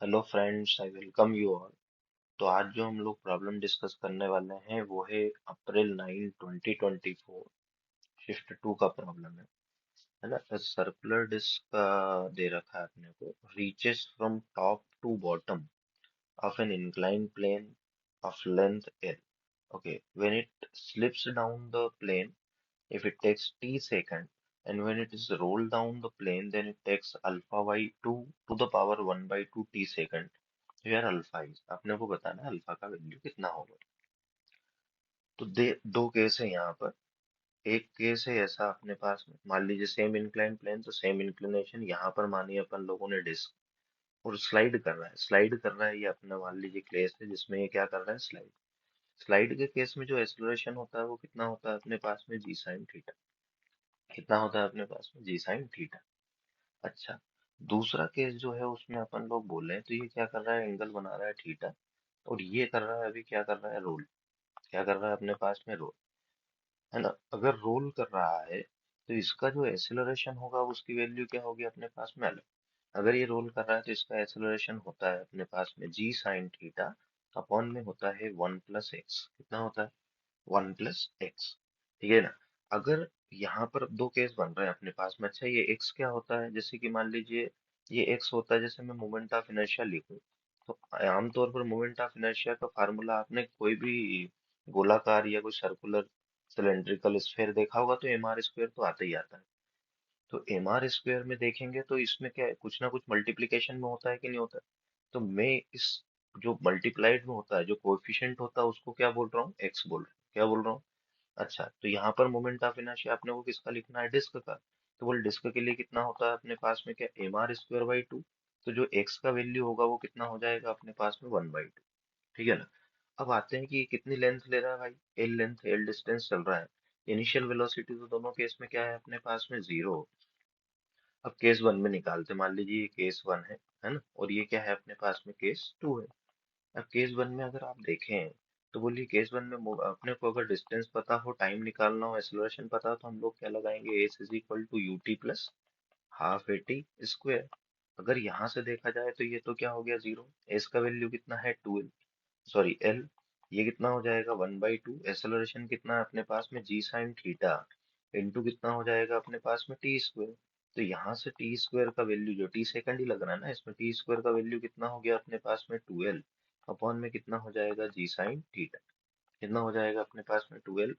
Hello friends, I welcome you all. तो आज जो हम लोग प्रॉब्लम डिस्कस करने वाले हैं वो है अप्रैल 9 2024 शिफ्ट 2 का प्रॉब्लम है ना। सर्कुलर डिस्क का दे रखा है अपने को, reaches from top to bottom of an incline plane of length L. Okay, when it slips down the plane, if it takes t second, and when it is rolled down the plane, then it takes alpha by 2 to the power 1 by 2 t second, where alpha is, अपने को बताना है alpha का value कितना होगा। तो दे दो case है यहाँ पर। एक केस है ऐसा अपने पास में, मान लीजिए सेम इंक्लाइन प्लेन, तो सेम इंक्लिनेशन यहाँ पर मानिए अपन लोगों ने डिस्क, और स्लाइड कर रहा है ये अपना, मान लीजिए केस है जिसमें ये क्या कर रहा है, स्लाइड। स्लाइड के केस में जो एक्सलरेशन होता है वो कितना होता है अपने पास में, जी साइन थीटा। कितना होता है अपने पास में, जी साइन थीटा। अच्छा, दूसरा केस जो है उसमें अपन लोग बोले हैं तो ये क्या कर रहा है, एंगल बना रहा है थीटा, और ये कर रहा है, अभी क्या कर रहा है, रोल। क्या कर रहा है अपने पास में, रोल, है ना। अगर रोल कर रहा है तो इसका जो एक्सेलरेशन होगा उसकी वैल्यू क्या होगी अपने पास में, अलग। अगर ये रोल कर रहा है तो इसका एक्सेलरेशन होता है अपने पास में जी साइन थीटा, अपॉन में होता है 1 + x। कितना होता है, 1 + x। ठीक है ना। अगर यहाँ पर दो केस बन रहे हैं अपने पास में, अच्छा ये x क्या होता है, जैसे कि मान लीजिए ये x होता है, जैसे मैं मोमेंट ऑफ इनर्शिया लिखूं, तो आमतौर पर मोमेंट ऑफ इनर्शिया का फार्मूला आपने कोई भी गोलाकार या कोई सर्कुलर सिलेंड्रिकल स्फीयर देखा होगा तो mr² तो आता ही आता है। तो mr² में देखेंगे तो इसमें क्या है, कुछ ना कुछ मल्टीप्लीकेशन में होता है कि नहीं होता है। तो मैं इस जो मल्टीप्लाइड में होता है, जो कोएफिशिएंट होता है, उसको क्या बोल रहा हूँ, x बोल रहा हूँ। क्या बोल रहा हूँ। अच्छा, तो यहाँ पर मोमेंट ऑफ इनर्शिया अपने को किसका लिखना है, डिस्क का। तो बोल डिस्क के लिए कितना होता है अपने पास में, क्या, mr²/2। तो जो x का वैल्यू होगा वो कितना हो जाएगा अपने पास में, 1/2। ठीक है ना। अब आते हैं कि ये कितनी लेंथ ले रहा है भाई, एल लेंथ, एल डिस्टेंस चल रहा है। इनिशियल वेलोसिटी तो दोनों केस में क्या है अपने पास में, जीरो। अब केस वन में निकालते, मान लीजिए ये केस वन है ना, और ये क्या है अपने पास में, केस टू है। अब केस वन में अगर आप देखें तो बोलिए, केस वन में अपने को अगर डिस्टेंस पता हो, टाइम निकालना हो, एक्सेलरेशन पता हो, तो हम लोग क्या लगाएंगे, s is equal to u t plus half a t square. अगर यहाँ से देखा जाए तो ये तो क्या हो गया, जीरो। एस का वैल्यू कितना है, टू, सॉरी एल। ये कितना हो जाएगा, 1/2। एक्सेलरेशन कितना है अपने पास में, जी साइन थीटा, इंटू कितना हो जाएगा अपने पास में, टी स्क्वेयर। तो यहाँ से टी स्क्वेयर का वैल्यू, जो टी सेकंड ही लग रहा है ना इसमें, टी स्क्वेयर का वैल्यू कितना हो गया अपने पास में, 2l, अपॉन में कितना हो जाएगा, जी साइन थीटा। कितना हो जाएगा अपने पास में, 2l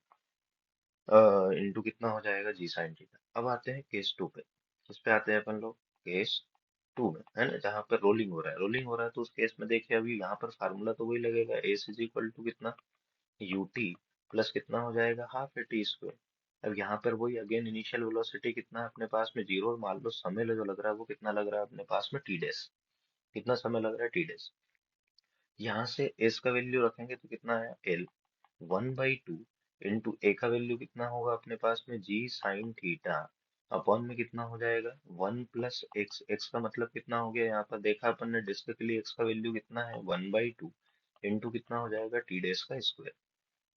इंटू कितना हो जाएगा, जी साइन थीटा। अब आते हैं केस टू पे। किस पे आते हैं अपन लोग, केस टू में, है ना, जहाँ पर रोलिंग हो रहा है। रोलिंग हो रहा है तो उस केस में देखिए, अभी यहाँ पर फार्मूला तो वही लगेगा, एस इज इक्वल टू कितना, यू टी प्लस कितना हो जाएगा, हाफ ए टी स्क्वायर। अब यहाँ पर वही अगेन, इनिशियल वेलोसिटी कितना है अपने पास में, जीरो, और मान लो समय जो लग रहा है वो कितना लग रहा है अपने पास में, टी डेस। कितना समय लग रहा है, टी डेस। यहाँ से एस का वैल्यू रखेंगे तो कितना है, एल, 1/2 इंटू ए का वैल्यू कितना होगा अपने पास में, जी साइन थीटा, अपॉन में कितना हो जाएगा, 1 + x। एक्स का मतलब कितना हो गया, यहाँ पर देखा अपन ने डिस्क के लिए एक्स का वैल्यू कितना है, 1/2 इंटू कितना हो जाएगा, टी डेस का स्क्वायर।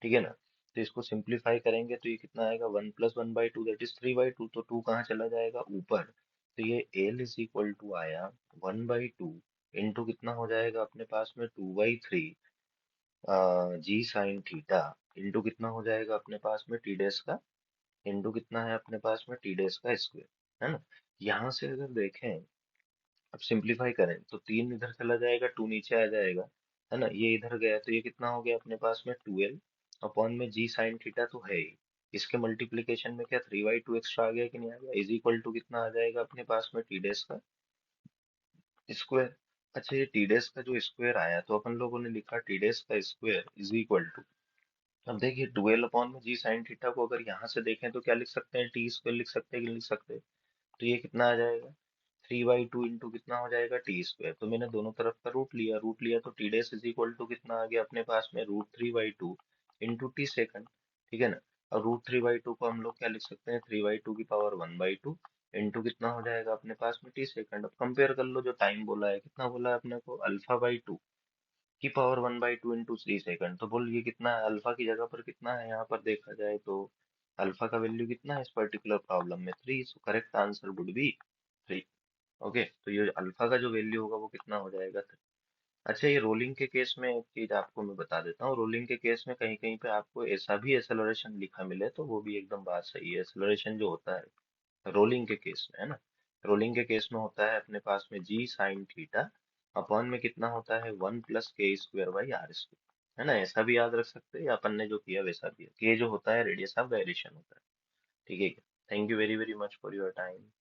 ठीक है ना। तो इसको सिंप्लीफाई करेंगे तो ये कितना आएगा, 1 + 1/2 दैट इज 3/2। तो टू कहाँ चला जाएगा, ऊपर। तो ये एल इज इक्वल टू आया 1/2 इंटू कितना हो जाएगा अपने पास में, 2/3 जी साइन थीटा, इंटू कितना हो जाएगा अपने पास में, टी डेस का, इंटू कितना है अपने पास में, टी डेस का स्क्वायर, है ना। यहाँ से अगर देखें, अब सिंप्लीफाई करें तो तीन इधर चला जाएगा, टू नीचे आ जाएगा, है ना। ये इधर गया तो ये कितना हो गया अपने पास में, 2l, अपॉन में जी साइन थीटा तो है ही। इसके मल्टीप्लीकेशन में क्या 3/2 एक्स्ट्रा आ गया कि नहीं आ गया, इज इक्वल टू कितना आ जाएगा अपने पास में, टी डेस का स्क्वायर। अच्छा, ये टी डेस का जो स्क्वायर आया तो अपन लोगों ने लिखा टी डेस का स्क्वायर इज इक्वल टू, अब देखिए 12 अपॉन में जी साइन थीटा को अगर यहाँ से देखें तो क्या लिख सकते हैं, टी स्क्वायर लिख सकते हैं कि नहीं लिख सकते। तो ये कितना आ जाएगा, 3/2 इंटू कितना हो जाएगा, टी स्क्वायर। तो मैंने दोनों तरफ का रूट लिया तो टी डेस इज इक्वल टू कितना आ गया अपने पास में, √3/2 इंटू टी सेकंड। ठीक है ना। और √3/2 को हम लोग क्या लिख सकते हैं, 3/2 की पावर 1/2 इंटू कितना हो जाएगा अपने पास में, टी सेकंड। अब कंपेयर कर लो, जो टाइम बोला है कितना बोला है अपने को, अल्फा/2 की पावर 1/2 इंटू 3 सेकंड। तो बोल ये कितना है, अल्फा की जगह पर कितना है यहाँ पर देखा जाए तो, अल्फा का वैल्यू कितना है इस पर्टिकुलर प्रॉब्लम में, 3। So correct answer would be 3। Okay, तो ये अल्फा का जो वैल्यू होगा वो कितना हो जाएगा? अच्छा, ये रोलिंग के केस में एक चीज आपको मैं बता देता हूँ। रोलिंग के केस में कहीं कहीं पे आपको ऐसा भी एक्सेलरेशन लिखा मिले तो वो भी एकदम बात सही है। एक्सेलरेशन जो होता है रोलिंग के केस में, है ना, रोलिंग के केस में होता है अपने पास में जी साइन थीटा अपॉन में कितना होता है 1 + k² बाई r²। है ना, ऐसा भी याद रख सकते हैं या अपन ने जो किया वैसा भी है। के जो होता है रेडियस ऑफ गायरेशन होता है। ठीक है, thank you very very much for your time.